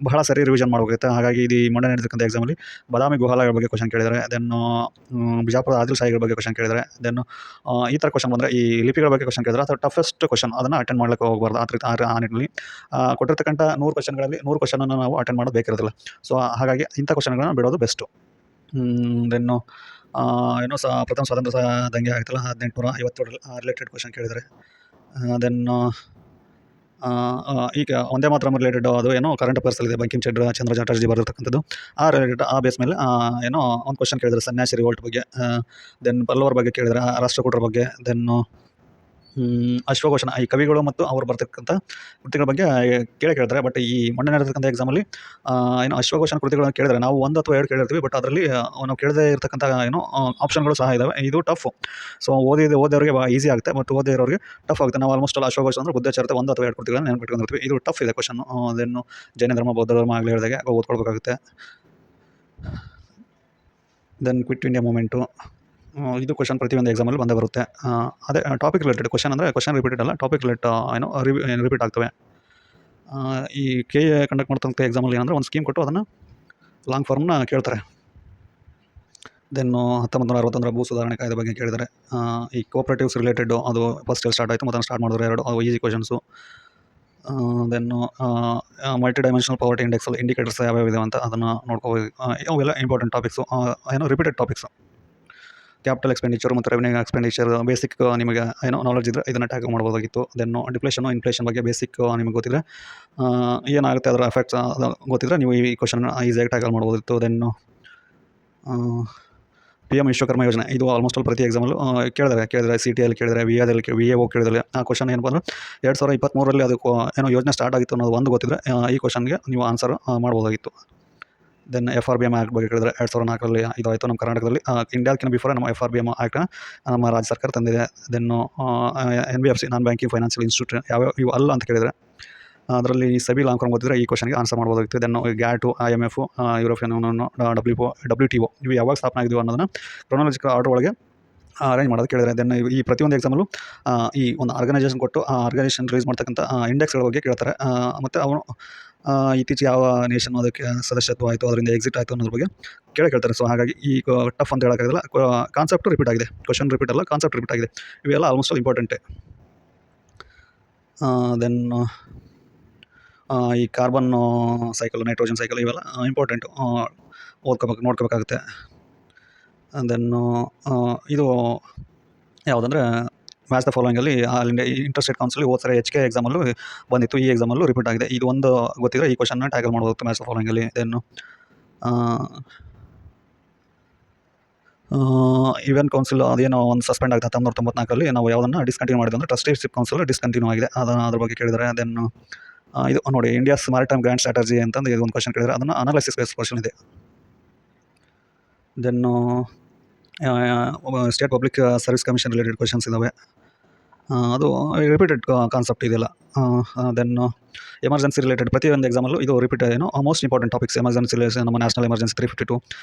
ಬಹಳ ಸರಿ ರಿವಿಷನ್ ಮಾಡಬೇಕಾಗುತ್ತೆ. ಹಾಗಾಗಿ ಇದು ಮೊನ್ನೆ ನಡೆತಕ್ಕಂಥ ಎಕ್ಸಾಮಲ್ಲಿ ಬಾದಾಮಿ ಗುಹಾಲಯಗಳ ಬಗ್ಗೆ ಕ್ವೆಶ್ಚನ್ ಕೇಳಿದ್ದಾರೆ. ದೆನ್ ಬಿಜಾಪುರದ ಆದಿಲ್ ಶಾಹಿಗಳ ಬಗ್ಗೆ ಕ್ವೆಶ್ಚನ್ ಕೇಳಿದ್ದಾರೆ. ದೆನ್ ಈ ಥರ ಕ್ವೆಶ್ಚನ್ ಬಂದರೆ ಈ ಲಿಪಿಗಳ ಬಗ್ಗೆ ಕ್ವೆಶ್ಚನ್ ಕೇಳಿದ್ರೆ ಅಥವಾ ಟಫೆಸ್ಟ್ ಕ್ವೆಶ್ಚನ್ ಅದನ್ನು ಅಟೆಂಡ್ ಮಾಡ್ಲಿಕ್ಕೆ ಹೋಗಬಾರ್ದು. ಆ ನಿಟ್ಟಿನಲ್ಲಿ ಕೊಟ್ಟಿರ್ತಕ್ಕಂಥ 100 ಕ್ವೆಶ್ಚನ್ಗಳಲ್ಲಿ 100 ಕ್ವೆಶ್ಚನನ್ನು ನಾವು ಅಟೆಂಡ್ ಮಾಡೋದು ಬೇಕಿರೋದಿಲ್ಲ. ಸೊ ಹಾಗಾಗಿ ಇಂಥ ಕ್ವೆಶ್ಚನ್ಗಳನ್ನ ಬಿಡೋದು ಬೆಸ್ಟು. ದೆನ್ನು ಏನೋ ಪ್ರಥಮ ಸ್ವಾತಂತ್ರ್ಯ ದಂಗೆ ಆಗುತ್ತಲ್ಲ 1857 ರಿಲೇಟೆಡ್ ಕ್ವೆಶ್ಚನ್ ಕೇಳಿದ್ದಾರೆ. ದೆನ್ ಈಗ ಒಂದೇ ಮಾತ್ರ ರಿಲೇಟೆಡ್ ಅದು ಏನೋ ಕರೆಂಟ್ ಅಫೇರ್ಸಲ್ಲಿದೆ, ಬಂಕಿಮ್ ಚಂದ್ರ ಚಟರ್ಜಿ ಬರೆದಿರ್ತಕ್ಕಂಥದ್ದು. ರಿಲೇಟೆಡ್ ಆ ಬೇಸ್ ಮೇಲೆ ಏನೋ ಒಂದು ಕ್ವೆಶ್ಚನ್ ಕೇಳಿದ್ದಾರೆ ಸನ್ಯಾಸಿ ರಿವೋಲ್ಟ್ ಬಗ್ಗೆ. ದೆನ್ ಪಲ್ಲವರ ಬಗ್ಗೆ ಕೇಳಿದ್ದಾರೆ, ರಾಷ್ಟ್ರಕೂಟರ ಬಗ್ಗೆ. ದೆನ್ನು ಅಶ್ವಘೋಷಣ, ಈ ಕವಿಗಳು ಮತ್ತು ಅವರು ಬರ್ತಕ್ಕಂಥ ಕೃತಿಗಳ ಬಗ್ಗೆ ಕೇಳ್ತಾರೆ. ಬಟ್ ಈ ಮೊನ್ನೆ ನಡೆದಿರ್ತಕ್ಕಂಥ ಎಕ್ಸಾಮಲ್ಲಿ ಏನೋ ಅಶ್ವಘೋಷಣ ಕೃತಿಗಳನ್ನು ಕೇಳಿದರೆ ನಾವು 1 ಅಥವಾ 2 ಕೇಳಿರ್ತೀವಿ. ಬಟ್ ಅದರಲ್ಲಿ ನಾವು ಕೇಳದೇ ಇರತಕ್ಕಂಥ ಏನೋ ಆಪ್ಷನ್ಗಳು ಸಹ ಇದ್ದಾವೆ. ಇದು ಟಫು. ಸೊ ಓದೋರಿಗೆ ಈಸಿ ಆಗುತ್ತೆ, ಮತ್ತು ಓದೇ ಇರೋರಿಗೆ ಟಫ್ ಆಗುತ್ತೆ. ನಾವು ಆಲ್ಮೋಸ್ಟ್ ಎಲ್ಲ ಅಶ್ವಘೋಷ ಅಂದರೆ ಬುದ್ಧಾಚಾರತೆ 1 ಅಥವಾ 2 ಕೃತಿಗಳನ್ನು ನೆನಪಿಟ್ಕೊಂಡಿರ್ತೀವಿ. ಇದು ಟಫ್ ಇದೆ ಕ್ವೆಶ್ಚನ್ನು. ದೆನ್ನು ಜೈನ ಧರ್ಮ, ಬೌದ್ಧ ಧರ್ಮ ಆಗಲೇ ಹೇಳಿದಾಗೆ ಓದ್ಕೊಳ್ಬೇಕಾಗುತ್ತೆ. ದೆನ್ ಕ್ವಿಟ್ ಇಂಡಿಯಾ ಮೂಮೆಂಟು, ಇದು ಕ್ವೆಶ್ಚನ್ ಪ್ರತಿಯೊಂದು ಎಕ್ಸಾಮಲ್ಲಿ ಬಂದೇ ಬರುತ್ತೆ. ಅದೇ ಟಾಪಿಕ್ ರಿಲೇಟೆಡ್ ಕ್ವೆಶ್ಚನ್, ಅಂದರೆ ಕ್ವೆಶ್ಚನ್ ರಿಪೀಟೆಡ್ ಅಲ್ಲ, ಟಾಪಿಕ್ ಏನೋ ರಿಪೀಟ್ ಆಗ್ತವೆ. ಈ KA ಕಂಡಕ್ಟ್ ಮಾಡ್ತಕ್ಕಂಥ ಎಕ್ಸಾಮಲ್ಲಿ ಏನಂದರೆ ಒಂದು ಸ್ಕೀಮ್ ಕೊಟ್ಟು ಅದನ್ನು ಲಾಂಗ್ ಫಾರ್ಮ್ನ ಕೇಳ್ತಾರೆ. ದೆನ್ನು 1961 ಭೂ ಸುಧಾರಣೆ ಕಾಯ್ದೆ ಬಗ್ಗೆ ಕೇಳಿದ್ದಾರೆ. ಈ ಕೋಆಪ್ರೇಟಿವ್ಸ್ ರಿಲೇಟೆಡ್ ಅದು ಫಸ್ಟ್ ಸ್ಟಾರ್ಟ್ ಆಯಿತು, ಮತ್ತು ಸ್ಟಾರ್ಟ್ ಮಾಡಿದ್ರು 2 ಅವು easy questions. Then multi dimensional poverty ಇಂಡೆಕ್ಸಲ್ಲಿ ಇಂಡಿಕೇಟರ್ಸ್ ಯಾವ್ಯಾವ ಇದೆ ಅಂತ ಅದನ್ನು ನೋಡ್ಕೋಬೋದು. ಅವೆಲ್ಲ ಇಂಪಾರ್ಟೆಂಟ್ ಟಾಪಿಕ್ಸು, ಏನೋ ರಿಪೀಟೆಡ್ ಟಾಪಿಕ್ಸು. ಕ್ಯಾಪಿಟಲ್ ಎಕ್ಸ್ಪೆಂಡಿಚರ್ ಮತ್ತು ರೆವೆನ್ಯೂ ಎಕ್ಸ್ಪೆಂಡಿಚರ್ ಬೇಸಿಕ್ ನಿಮಗೆ ಏನೋ ನಾಲೆಜ್ ಇದ್ದರೆ ಇದನ್ನು ಟ್ಯಾಕಲ್ ಮಾಡ್ಬೋದಾಗಿತ್ತು. ದೆನ್ ಡಿಪ್ಲೇಷನು ಇನ್ಫ್ಲೇಷನ್ ಬಗ್ಗೆ ಬೇಸಿಕ್ ನಿಮಗೆ ಗೊತ್ತಿದ್ರೆ ಏನಾಗುತ್ತೆ ಅದರ ಎಫೆಕ್ಟ್ಸ್ ಗೊತ್ತಿದ್ರೆ ನೀವು ಈ ಕ್ವಶನ್ ಈಸಿಯಾಗಿ ಟ್ಯಾಕಲ್ ಮಾಡ್ಬೋದಿತ್ತು. ದೆನ್ PM ವಿಶ್ವಕರ್ಮ ಯೋಜನೆ ಇದು ಆಲ್ಮೋಸ್ಟ್ ಆಲ್ ಪ್ರತಿ ಎಕ್ಸಾಮಲ್ಲೂ ಕೇಳಿದರೆ CTಯಲ್ಲಿ ಕೇಳಿದರೆ VAO ಕೇಳಿದರೆ ಆ ಕ್ವಶನ್ ಏನಪ್ಪ ಅಂದರೆ 2023ರಲ್ಲಿ ಅದು ಏನೋ ಯೋಜನೆ ಸ್ಟಾರ್ಟ್ ಆಗಿತ್ತು ಅನ್ನೋದು ಒಂದು ಗೊತ್ತಿದ್ರೆ ಈ ಕ್ವಶನ್ಗೆ ನೀವು ಆನ್ಸರ್ ಮಾಡ್ಬೋದಾಗಿತ್ತು. ದೆನ್ FRBM ಆ್ಯಕ್ಟ್ ಬಗ್ಗೆ ಕೇಳಿದರೆ 2004ರಲ್ಲಿ ಇದು ಆಯಿತು ನಮ್ಮ ಕರ್ನಾಟಕದಲ್ಲಿ. ಇಂಡಿಯಾದಕ್ಕಿಂತ ಬಿಫೋರ್ ನಮ್ಮ FRBM ಆ್ಯಕ್ಟ್ನ ನಮ್ಮ ರಾಜ್ಯ ಸರ್ಕಾರ ತಂದಿದೆ. ದೆನ್ನು NBFC ನಾನ್ ಬ್ಯಾಂಕಿಂಗ್ ಫೈನಾನ್ಷಿಯಲ್ ಇನ್ಸ್ಟಿಟ್ಯೂಟ್ ಯಾವ್ಯಾವ ಇವು ಅಲ್ಲ ಅಂತ ಕೇಳಿದರೆ ಅದರಲ್ಲಿ ಸಬಿ ಲಾಂಗ್ ಗೊತ್ತಿದ್ರೆ ಈ ಕ್ವಶನ್ಗೆ ಆನ್ಸರ್ ಮಾಡ್ಬೋದಾಗಿತ್ತು. Then GATT IMF European Union WTO ಇವು ಯಾವಾಗ ಸ್ಥಾಪನೆ ಆಗಿದ್ವು ಅನ್ನೋದನ್ನು ಕ್ರೊನಾಲಜಿಕಲ್ ಆರ್ಡರ್ ಒಳಗೆ ಅರೇಂಜ್ ಮಾಡೋದು ಕೇಳಿದರೆ. ದೆನ್ ಈ ಪ್ರತಿಯೊಂದು ಎಕ್ಸಾಮಲ್ಲೂ ಈ ಒಂದು ಆರ್ಗನೈಸೇಷನ್ ಕೊಟ್ಟು ಆ ಆರ್ಗನೈಸೇಷನ್ ರಿಲೀಸ್ ಮಾಡ್ತಕ್ಕಂಥ ಇಂಡೆಕ್ಸ್ಗಳ ಬಗ್ಗೆ ಕೇಳ್ತಾರೆ. ಮತ್ತು ಅವನು ಇತ್ತೀಚೆಗೆ ಯಾವ ನೇಷನ್ ಅದಕ್ಕೆ ಸದಸ್ಯತ್ವ ಆಯಿತು, ಅದರಿಂದ ಎಕ್ಸಿಟ್ ಆಯಿತು ಅನ್ನೋದ್ರ ಬಗ್ಗೆ ಕೇಳ್ತಾರೆ. ಸೊ ಹಾಗಾಗಿ ಈ ಟಫ್ ಅಂತ ಹೇಳೋಕ್ಕಾಗಲ್ಲ. ಕಾನ್ಸೆಪ್ಟು ರಿಪೀಟ್ ಆಗಿದೆ, ಕ್ವಶನ್ ರಿಪೀಟ್ ಅಲ್ಲ, ಕಾನ್ಸೆಪ್ಟ್ ರಿಪೀಟ್ ಆಗಿದೆ. ಇವೆಲ್ಲ ಆಲ್ಮೋಸ್ಟ್ ಆಲ್ ಇಂಪಾರ್ಟೆಂಟೇ. ದೆನ್ ಈ ಕಾರ್ಬನ್ ಸೈಕಲ್, ನೈಟ್ರೋಜನ್ ಸೈಕಲ್ ಇವೆಲ್ಲ ಇಂಪಾರ್ಟೆಂಟು, ನೋಡ್ಕೋಬೇಕಾಗುತ್ತೆ. ದೆನ್ನು ಇದು ಯಾವುದಂದರೆ ಮ್ಯಾಚ್ ದ ಫಾಲೋಯಿಂಗಲ್ಲಿ ಆಲ್ ಇಂಡಿಯಾ ಇಂಟರ್ಸ್ಟೇಟ್ ಕೌನ್ಸಿಲ್ ಹೋದ ಸರಿ HK ಎಕ್ಸಾಮಲ್ಲೂ ಬಂದಿತ್ತು, ಈ ಎಕ್ಸಾಮಲ್ಲೂ ರಿಪೀಟ್ ಆಗಿದೆ. ಇದು ಒಂದು ಗೊತ್ತಿದ್ರೆ ಈ ಕ್ವಶನ್ನ ಟ್ಯಾಕಲ್ ಮಾಡ್ಬೋದು ಮ್ಯಾಚ್ ದ ಫಾಲೋಯಿಂಗಲ್ಲಿ. ದೆನ್ನು ಇವೆಂಟ್ ಕೌನ್ಸಿಲ್ ಅದೇನೋ ಒಂದು ಸಸ್ಪೆಂಡ್ ಆಗಿದೆ 1994ರಲ್ಲಿ. ನಾವು ಯಾವುದನ್ನು ಡಿಸ್ಕಂಟಿನ್ಯೂ ಮಾಡಿದ್ವಿ ಅಂದರೆ ಟ್ರಸ್ಟಿಶಿಪ್ ಕೌನ್ಸಿಲ್ ಡಿಸ್ಕಂಟಿನ್ಯೂ ಆಗಿದೆ, ಅದ್ರ ಬಗ್ಗೆ ಕೇಳಿದರೆ. ದೆನ್ ಇದು ನೋಡಿ ಇಂಡಿಯಾಸ್ ಮ್ಯಾರಿಟೈಮ್ ಗ್ರ್ಯಾಂಡ್ ಸ್ಟ್ರಾಟಜಿ ಅಂತಂದು ಇದು ಒಂದು ಕ್ವಶನ್ ಕೇಳಿದರೆ ಅದನ್ನು ಅನಾಲಿಸಿಸ್ ಬೇಸ್ಡ್ ಕ್ವಶನ್ ಇದೆ. Then state public service commission related questions ಇದ್ದಾವೆ, ಅದು ರಿಪೀಟೆಡ್ ಕಾನ್ಸೆಪ್ಟ್ ಇದೆಲ್ಲ. ದೆನ್ ಎಮರ್ಜೆನ್ಸಿ ರಿಲೇಟೆಡ್ ಪ್ರತಿಯೊಂದು ಎಕ್ಸಾಮಲ್ಲೂ ಇದು ರಿಪೀಟ್ ಏನೋ ಮೋಸ್ಟ್ ಇಂಪಾರ್ಟೆಂಟ್ ಟಾಪಿಕ್ಸ್. ಎಮರ್ಜೆನ್ಸಿ ನಮ್ಮ ನ್ಯಾಷನಲ್ ಎಮರ್ಜೆನ್ಸಿ 352,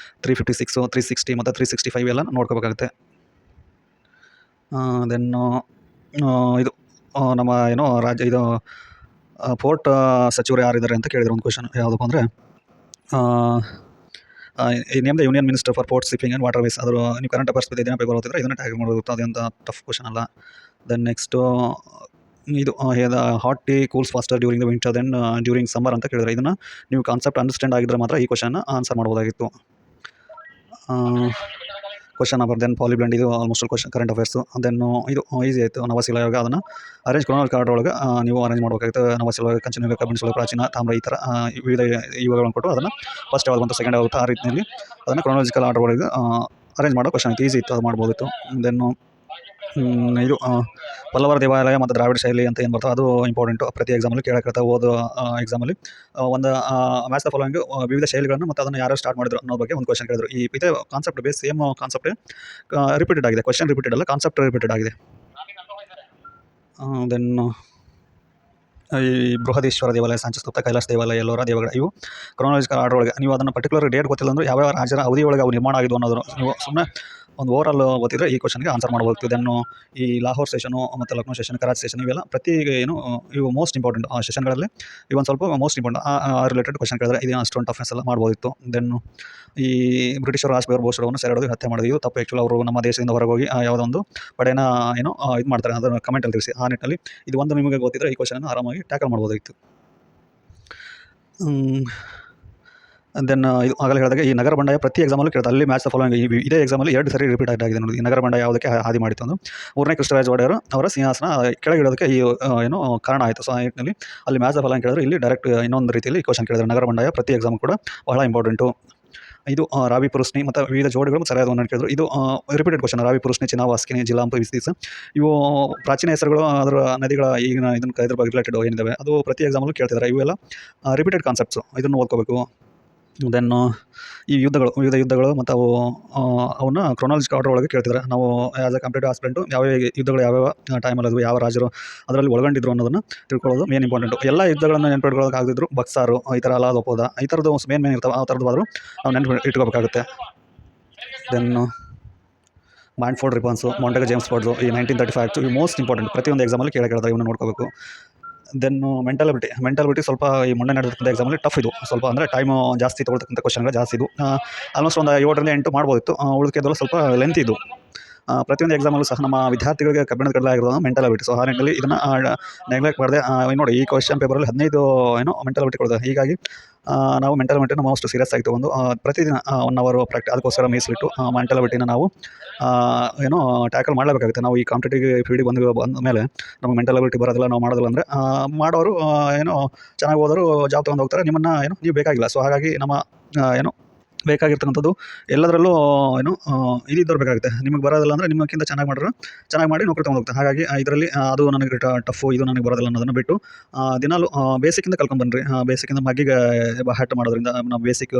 356, 360 ಮತ್ತು 365 ಎಲ್ಲ ನೋಡ್ಕೋಬೇಕಾಗುತ್ತೆ. ದೆನ್ನು ಇದು ನಮ್ಮ ಏನೋ ರಾಜ್ಯ ಇದು ಪೋರ್ಟ್ ಸಚಿವರು ಯಾರಿದ್ದಾರೆ ಅಂತ ಕೇಳಿದ್ರು ಒಂದು ಕ್ವಶನ್. ಯಾವುದಪ್ಪ ಅಂದರೆ name the union minister for port shipping and waterways. ಅದ್ರ ನೀವು ಕರೆಂಟ್ ಅಫೇರ್ಸ್ ದಿನ ಪೇಪರ್ ಓದ್ತಿದ್ರೆ ಇದನ್ನು ಟ್ಯಾಗ್ ಮಾಡೋದು, ಅದೇಂತ ಟಫ್ ಕ್ವಶನ್ ಅಲ್ಲ. ದೆನ್ ನೆಕ್ಸ್ಟು ಇದು hot tea cools faster during the winter than during summer ಅಂತ ಕೇಳಿದ್ರೆ ಇದನ್ನು ನೀವು ಕಾನ್ಸೆಪ್ಟ್ ಅಂಡರ್ಸ್ಟ್ಯಾಂಡ್ ಆಗಿದ್ರೆ ಮಾತ್ರ ಈ ಕ್ವಶನ್ನ ಆನ್ಸರ್ ಮಾಡ್ಬೋದಾಗಿತ್ತು. ಕ್ವಶನ್ ನಂಬರ್ ದೆನ್ ಪಾಲಿಬ್ಲೆಂಡ್ ಇದು almost question current affairs. Then ಇದು ಈಸಿ ಆಯಿತು. ನವಶಿಲಾ ಯೋಗ ಅದನ್ನು ಅರೇಂಜ್ ಕ್ರೊನಾಲಜಿಕಲ್ ಆರ್ಡರ್ ಒಳಗೆ ನೀವು ಅರೇಂಜ್ ಮಾಡಬೇಕಾಗುತ್ತೆ. ನವಶಿಲಾ ಯೋಗ, ಕಂಚಿನ ಯೋಗ, ಕಬ್ಬಿಣ ಯೋಗ, ಪ್ರಾಚೀನ, ತಾಮ್ರ ಈ ಥರ ವಿವಿಧ ಯೋಗಗಳನ್ನು ಕೊಟ್ಟು ಅದನ್ನು ಫಸ್ಟ್ ಯಾವ್ದು ಬಂತು ಸೆಕೆಂಡ್ ಯಾವುದು ಆ ರೀತಿಯಲ್ಲಿ ಅದನ್ನು ಕ್ರೊನಾಲಜಿಕಲ್ ಆರ್ಡರ್ ಒಳಗೆ ಅರೇಂಜ್ ಮಾಡೋ ಕ್ವಶನ್ ಈಸಿ ಇತ್ತು, ಅದು ಮಾಡ್ಬೋದಿತ್ತು. ದೆನ್ನು ಇದು ಪಲ್ಲವರ ದೇವಾಲಯ ಮತ್ತು ದ್ರಾವಿಡ ಶೈಲಿ ಅಂತ ಏನು ಬರ್ತವೆ ಅದು ಇಂಪಾರ್ಟೆಂಟು, ಪ್ರತಿ ಎಕ್ಸಾಮಲ್ಲಿ ಕೇಳಕ್ಕೆ ಓದೋ ಎಕ್ಸಾಮಲ್ಲಿ ಒಂದು ಮ್ಯಾಚ್ ದ ಫಾಲೋಯಿಂಗ್ ವಿವಿಧ ಶೈಲಿಗಳನ್ನು ಮತ್ತು ಅದನ್ನು ಯಾರು ಸ್ಟಾರ್ಟ್ ಮಾಡಿದ್ರು ಅನ್ನೋ ಬಗ್ಗೆ ಒಂದು ಕ್ವಶನ್ ಕೇಳಿದ್ರು. ಈ ಇದೇ ಕಾನ್ಸೆಪ್ಟ್ ಬೇಸ್ ಸೇಮ್ ಕಾನ್ಸೆಪ್ಟೇ ರಿಪೀಟೆಡ್ ಆಗಿದೆ, ಕ್ವಶನ್ ರಿಪೀಟೆಡ್ ಅಲ್ಲ, ಕಾನ್ಸೆಪ್ಟ್ ರಿಪೀಟೆಡ್ ಆಗಿದೆ. ದೆನ್ ಈ ಬೃಹದೀಶ್ವರ ದೇವಾಲಯ, ಸಾಂಚಿಸ್ತೂಪ, ಕೈಲಾಸ ದೇವಾಲಯ, ಎಲ್ಲೋರ ದೇವಗಳ ಇವು ಕ್ರೊನಾಲಜಿಕಲ್ ಆರ್ಡರ್ ಒಳಗೆ ನೀವು ಅದನ್ನು ಪರ್ಟಿಕ್ಯುಲರ್ ಡೇಟ್ ಗೊತ್ತಿಲ್ಲ ಅಂದರೆ ಯಾವ ರಾಜ್ಯರ ಅವಧಿಯೊಳಗೆ ಅವು ನಿರ್ಮಾಣ ಆಗಿದ್ದು ಅನ್ನೋದು ನೀವು ಸುಮ್ಮನೆ ಒಂದು ಓವರಾಲ್ ಗೊತ್ತಿದ್ರೆ ಈ ಕ್ವಶನ್ಗೆ ಆನ್ಸರ್ ಮಾಡ್ಬೋದು. ದೆನ್ನು ಈ ಲಾಹೋರ್ ಸೆಷನು ಮತ್ತು ಲಕ್ನೋ ಸೆಷನ್, ಕರಾಚಿ ಸೆಷನ್ ಇವೆಲ್ಲ ಪ್ರತಿ ಏನು ಇವು ಮೋಸ್ಟ್ ಇಂಪಾರ್ಟೆಂಟ್ ಆ ಸೆಷನ್ಗಳಲ್ಲಿ ಇವೊಂದು ಸ್ವಲ್ಪ ಮೋಸ್ಟ್ ಇಂಪಾರ್ಟೆಂಟ್ ಆ ರಿಲೇಟೆಡ್ ಕ್ವಶನ್ ಕೇಳಿದ್ರೆ ಇದು ಅಷ್ಟೊಂದು ಟಫ್ನೆಸ್ ಎಲ್ಲ ಮಾಡ್ಬೋದಿತ್ತು. ದೆನ್ನು ಈ ಬ್ರಿಟಿಷರು ರಾಜ್ಬೀರ್ ಬೋಸ್ರವನ್ನು ಸೆರೆಹಿಡಿದು ಹತ್ಯೆ ಮಾಡಿದ್ರು, ಇದು ತಪ್ಪು. ಆ್ಯಕ್ಚುಲಿ ಅವರು ನಮ್ಮ ದೇಶದಿಂದ ಹೊರಗೆ ಹೋಗಿ ಯಾವುದೊಂದು ಪಡೆನ ಏನೋ ಇದು ಮಾಡ್ತಾರೆ, ಅದನ್ನು ಕಮೆಂಟಲ್ಲಿ ತಿಳಿಸಿ. ಆ ನಿಟ್ಟಿನಲ್ಲಿ ಇದು ಒಂದು ನಿಮಗೆ ಗೊತ್ತಿದ್ರೆ ಈ ಕ್ವಶನನ್ನು ಆರಾಮಾಗಿ ಟ್ಯಾಕಲ್ ಮಾಡ್ಬೋದಾಗಿತ್ತು. ದೆನ್ ಇದು ಆಗಲೇ ಹೇಳಿದಾಗ ಈ ನಗರ ಬಂಡಾಯ ಪ್ರತಿ ಎಕ್ಸಾಮಲ್ಲೂ ಕೇಳ್ತಾರೆ, ಅಲ್ಲಿ ಮ್ಯಾಚ್ ದ ಫಾಲೋಯಿಂಗ್ ಇದೇ ಎಕ್ಸಾಮಲ್ಲಿ 2 ಸರಿ ರಿಪೀಟ್ ಆಗಿದೆ ನೋಡಿ. ಈ ನಗರ ಬಂಡಾಯ ಯಾವುದಕ್ಕೆ ಹಾದಿ ಮಾಡಿತ್ತು ಅಂದ್ರೆ 3ನೇ ಕೃಷ್ಣರಾಜ ಒಡೆಯರು ಅವರ ಸಿಂಹಾಸನ ಕೆಳಗಿಡೋದಕ್ಕೆ ಈ ಏನೋ ಕಾರಣ ಆಯಿತು. ಸೊ ಆ ನಿಟ್ಟಿನಲ್ಲಿ ಅಲ್ಲಿ ಮ್ಯಾಚ್ ದ ಫಾಲೋಯಿಂಗ್ ಕೇಳಿದ್ರೆ ಇಲ್ಲಿ ಡೈರೆಕ್ಟ್ ಇನ್ನೊಂದು ರೀತಿಯಲ್ಲಿ ಕ್ವಶನ್ ಕೇಳಿದ್ರೆ ನಗರ ಬಂಡಾಯ ಪ್ರತಿ ಎಕ್ಸಾಮ್ ಕೂಡ ಬಹಳ ಇಂಪಾರ್ಟೆಂಟು. ಇದು ರಾವಿ ಪುರುಷ್ನಿ ಮತ್ತು ವಿವಿಧ ಜೋಡಿಗಳು ಸರಿಯಾದ ಒಂದು ಕೇಳಿದ್ರು. ಇದು ರಿಪೀಟೆಡ್ ಕ್ವಶನ್. ರಾವಿ ಪುರುಷ್ನಿ, ಚಿನಾವಾಸ್ಕಿನಿ, ಜಿಲಾಂಪ, ವಿಸ್ತೀಸ್ ಇವು ಪ್ರಾಚೀನ ಹೆಸರುಗಳು, ಅದರ ನದಿಗಳ ಈಗಿನ ಇದನ್ನು ಇದ್ರ ಬಗ್ಗೆ ರಿಲೇಟೆಡ್ ಏನಿದ್ದಾವೆ ಅದು ಪ್ರತಿ ಎಕ್ಸಾಮಲ್ಲೂ ಕೇಳ್ತಿದ್ದಾರೆ. ಇವೆಲ್ಲ ರಿಪೀಟೆಡ್ ಕಾನ್ಸೆಪ್ಟ್ಸು, ಇದನ್ನು ಓದ್ಕೋಬೇಕು. ದೆನ್ನು ಈ ವಿವಿಧ ಯುದ್ಧಗಳು ಮತ್ತು ಅವನ್ನ ಕ್ರೊನಾಲಜಿಕಲ್ ಆರ್ಡರ್ ಒಳಗೆ ಕೇಳ್ತಿದ್ದಾರೆ. ನಾವು ಆ್ಯಸ್ ಅ ಕಂಪ್ಲೀಟ್ ಆಸ್ಪಿರೆಂಟು ಯಾವ್ಯಾವ ಯುದ್ಧಗಳು ಯಾವ್ಯಾವ ಟೈಮಲ್ಲಿ ಅದು ಯಾವ ರಾಜರು ಅದರಲ್ಲಿ ಒಳಗೊಂಡಿದ್ರು ಅನ್ನೋದನ್ನು ತಿಳ್ಕೊಳ್ಳೋದು ಮೇನ್ ಇಂಪಾರ್ಟೆಂಟು. ಎಲ್ಲ ಯುದ್ಧಗಳನ್ನು ನೆನ್ಪಿಟ್ಕೊಳ್ಳೋಕೆ ಆಗದಿದ್ರು ಬಕ್ಸಾರು ಈ ಥರ ಅಲ್ಲ ಒಪ್ಪೋದ ಈ ಥರದ್ದು ಮೇನ್ ಇರ್ತಾವೆ, ಆ ಥರದ್ದು ಆದರೂ ನಾವು ನೆನಪು ಇಟ್ಕೋಬೇಕಾಗುತ್ತೆ. ದೆನ್ನು ಮೈಂಡ್ಫೋರ್ಡ್ ರಿಪಾನ್ಸು, ಮಾಂಟೆಗ ಜೇಮ್ಸ್ ಫೋರ್ಡ್ಸು, ಈ 1935 ಇವು ಮೋಸ್ಟ್ ಇಂಪಾರ್ಟೆಂಟ್, ಪ್ರತಿಯೊಂದು ಎಕ್ಸಾಮಲ್ಲಿ ಕೇಳ್ತಾರೆ, ಇವನ್ನ ನೋಡ್ಕೋಬೇಕು. ದೆನ್ನು ಮೆಂಟಾಲಿಟಿ ಸ್ವಲ್ಪ ಈ ಮೊನ್ನೆ ನಡೆದಿರ್ತಕ್ಕಂಥ ಎಕ್ಸಾಮಲ್ಲಿ ಟಫ್ ಇದು ಸ್ವಲ್ಪ, ಅಂದರೆ ಟೈಮು ಜಾಸ್ತಿ ತೊಗೊಳ್ತಕ್ಕಂಥ ಕ್ವಶನ್ಗಳು ಜಾಸ್ತಿ ಇದು. ಆಲ್ಮೋಸ್ಟ್ ಒಂದು 7ರಿಂದ 8 ಮಾಡ್ಬೋದಿತ್ತು, ಉಳಿದಕ್ಕೆಲ್ಲ ಸ್ವಲ್ಪ ಲೆಂತ್ ಇದು. ಪ್ರತಿಯೊಂದು ಎಕ್ಸಾಮಲ್ಲೂ ಸಹ ನಮ್ಮ ವಿದ್ಯಾರ್ಥಿಗಳಿಗೆ ಕಬ್ಬಿಣದ ಕಡಲೆ ಆಗಿರೋದು ಮೆಂಟಲ್ ಅಬಿಲಿಟಿ. ಸೊ ಆ ನಿಟ್ಟಿನಲ್ಲಿ ಇದನ್ನು ನೆಗ್ಲೆಕ್ಟ್ ಮಾಡದೆ ನೋಡಿ ಈ ಕ್ವಶ್ಚನ್ ಪೇಪರಲ್ಲಿ 15 ಮೆಂಟಲ್ ಅಬಿಲಿಟಿ ಕೊಡೋದು. ಹೀಗಾಗಿ ನಾವು ಮೆಂಟಲ್ ಅಬಿಲಿಟಿನ ಮೋಸ್ಟ್ ಸೀರಿಯಸ್ ಆಗಿ ತೊಗೊಂಡು ಪ್ರತಿದಿನ 1 ಅವರ್ ಅದಕ್ಕೋಸ್ಕರ ಮೀಸಲಿಟ್ಟು ಮೆಂಟಲ್ ಅಬಿಲಿಟಿನ ನಾವು ಟ್ಯಾಕಲ್ ಮಾಡಲೇಬೇಕಾಗುತ್ತೆ. ನಾವು ಈ ಕಾಂಪಿಟೇಟಿವ್ ಫೀಲ್ಡಿಗೆ ಬಂದ ಮೇಲೆ ನಮಗೆ ಮೆಂಟಲ್ ಅಬಿಲಿಟಿ ಬರೋದಿಲ್ಲ, ನಾವು ಮಾಡೋದಿಲ್ಲ ಅಂದರೆ ಮಾಡೋರು ಚೆನ್ನಾಗಿ ಹೋದವರು ಜಾಬ್ ತೊಗೊಂಡು ಹೋಗ್ತಾರೆ. ನಿಮ್ಮನ್ನು ನೀವು ಬೇಕಾಗಿಲ್ಲ. ಸೊ ಹಾಗಾಗಿ ನಮ್ಮ ಬೇಕಾಗಿರ್ತಕ್ಕಂಥದ್ದು ಎಲ್ಲದರಲ್ಲೂ ಇದಿದ್ದವ್ರು ಬೇಕಾಗುತ್ತೆ. ನಿಮಗೆ ಬರೋದಿಲ್ಲ ಅಂದರೆ ನಿಮ್ಮಕ್ಕಿಂತ ಚೆನ್ನಾಗಿ ಮಾಡಿ ನೌಕರಿ ತೊಗೊಂಡು ಹೋಗ್ತಾರೆ. ಹಾಗಾಗಿ ಇದರಲ್ಲಿ ಅದು ನನಗೆ ಟಫು, ಇದು ನನಗೆ ಬರೋದಿಲ್ಲ ಅನ್ನೋದನ್ನು ಬಿಟ್ಟು ದಿನಾಲೂ ಬೇಸಿಕ್ಕಿಂದ ಕಲ್ತ್ಕೊಂಡ್ಬನ್ನಿರಿ. ಬೇಸಿಕ್ಕಿಂದ ಮಗ್ಗಿಗೆ ಹ್ಯಾಟ್ ಮಾಡೋದ್ರಿಂದ ನಾವು ಬೇಸಿಕ್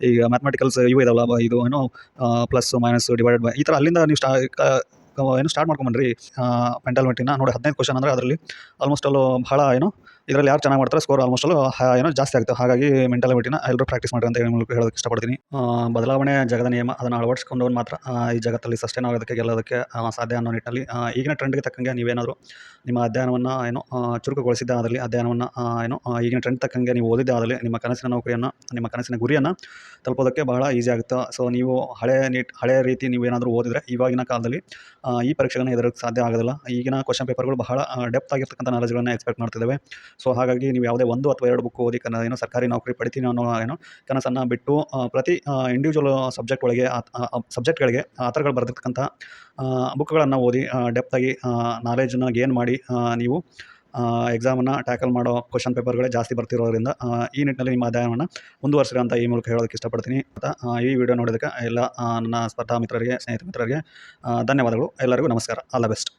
ಈಗ ಮ್ಯಾಥಮೆಟಿಕಲ್ಸ್ ಇವು ಇದಾವಲ್ಲ, ಇದು ಪ್ಲಸ್ ಮೈನಸ್ ಡಿವೈಡೆಡ್ ಬೈ ಈ ಥರ ಅಲ್ಲಿಂದ ನೀವು ಸ್ಟಾರ್ಟ್ ಮಾಡ್ಕೊಂಬನ್ನಿರಿ. ಮೆಂಟಲ್ ಅಬಿಲಿಟಿನ ನೋಡಿ 15 ಕ್ವಶ್ಚನ್ ಅಂದರೆ ಅದರಲ್ಲಿ ಆಲ್ಮೋಸ್ಟ್ ಅಲ್ಲೂ ಭಾಳ ಇದರಲ್ಲಿ ಯಾರು ಚೆನ್ನಾಗಿ ಮಾಡ್ತಾರೆ ಸ್ಕೋರ್ ಆಲ್ಮೋಸ್ಟ್ ಅಲ್ಲೂ ಜಾಸ್ತಿ ಆಗುತ್ತೆ. ಹಾಗಾಗಿ ಮೆಂಟಲ್ ಅಬಿಲಿಟಿನ ಎಲ್ಲರೂ ಪ್ರಾಕ್ಟೀಸ್ ಮಾಡಿರಿ ಅಂತ ಮೂಲಕ ಹೇಳೋದಕ್ಕೆ ಇಷ್ಟಪಡ್ತೀನಿ. ಬದಲಾವಣೆ ಜಗದ ನಿಯಮ, ಅದನ್ನು ಅಳವಡಿಸ್ಕೊಂಡವನು ಮಾತ್ರ ಈ ಜಗತ್ತಲ್ಲಿ ಸಸ್ಟೈನ್ ಆಗೋದಕ್ಕೆ ಗೆಲ್ಲೋದಕ್ಕೆ ಸಾಧ್ಯ ಅನ್ನೋ ನಿಟ್ಟಿನಲ್ಲಿ ಈಗಿನ ಟ್ರೆಂಡ್ಗೆ ತಕ್ಕಂಗೆ ನೀವೇನಾದರೂ ನಿಮ್ಮ ಅಧ್ಯಯನವನ್ನು ಚುರುಕುಗೊಳಿಸಿದ್ದೆ ಆದಲ್ಲಿ, ಅಧ್ಯಯನವನ್ನು ಈಗಿನ ಟ್ರೆಂಡ್ ತಕ್ಕಂಗೆ ನೀವು ಓದಿದ್ದೆ ಆದಲ್ಲಿ ನಿಮ್ಮ ಕನಸಿನ ನೌಕರಿಯನ್ನು, ನಿಮ್ಮ ಕನಸಿನ ಗುರಿಯನ್ನು ತಲುಪೋದಕ್ಕೆ ಬಹಳ ಈಸಿ ಆಗುತ್ತೆ. ಸೊ ನೀವು ಹಳೆಯ ರೀತಿ ನೀವೇನಾದರೂ ಓದಿದರೆ ಇವಾಗಿನ ಕಾಲದಲ್ಲಿ ಈ ಪರೀಕ್ಷೆಗಳನ್ನು ಎದುರೋಕ್ಕೆ ಸಾಧ್ಯ ಆಗೋದಿಲ್ಲ. ಈಗಿನ ಕ್ವಶ್ಚನ್ ಪೇಪರ್ಗಳು ಬಹಳ ಡೆಪ್ತ್ ಆಗಿರ್ತಕ್ಕಂಥ ನಾಲೆಜ್ಗಳನ್ನು ಎಕ್ಸ್ಪೆಕ್ಟ್ ಮಾಡ್ತಿದ್ದೇವೆ. ಸೊ ಹಾಗಾಗಿ ನೀವು ಯಾವುದೇ 1 ಅಥವಾ 2 ಬುಕ್ ಓದಿ ಸರ್ಕಾರಿ ನೌಕರಿ ಪಡಿತೀನಿ ಅನ್ನೋ ಕನಸನ್ನು ಬಿಟ್ಟು ಪ್ರತಿ ಇಂಡಿವಿಜುವಲ್ ಸಬ್ಜೆಕ್ಟ್ಗಳಿಗೆ ಆಥರ್ಗಳು ಬರೆದಿರ್ತಕ್ಕಂಥ ಬುಕ್ಗಳನ್ನು ಓದಿ ಡೆಪ್ತಾಗಿ ನಾಲೆಜನ್ನು ಗೇನ್ ಮಾಡಿ ನೀವು ಎಕ್ಸಾಮನ್ನು ಟ್ಯಾಕಲ್ ಮಾಡೋ ಕ್ವಶ್ಚನ್ ಪೇಪರ್ಗಳೇ ಜಾಸ್ತಿ ಬರ್ತಿರೋದ್ರಿಂದ ಈ ನಿಟ್ಟಿನಲ್ಲಿ ನಿಮ್ಮ ಅಧ್ಯಯನವನ್ನು ಮುಂದುವರಿಸಿರಿ ಅಂತ ಈ ಮೂಲಕ ಹೇಳೋದಕ್ಕೆ ಇಷ್ಟಪಡ್ತೀನಿ. ಈ ವಿಡಿಯೋ ನೋಡೋದಕ್ಕೆ ಎಲ್ಲ ನನ್ನ ಸ್ಪರ್ಧಾ ಮಿತ್ರರಿಗೆ, ಸ್ನೇಹಿತ ಮಿತ್ರರಿಗೆ ಧನ್ಯವಾದಗಳು. ಎಲ್ಲರಿಗೂ ನಮಸ್ಕಾರ. All the best.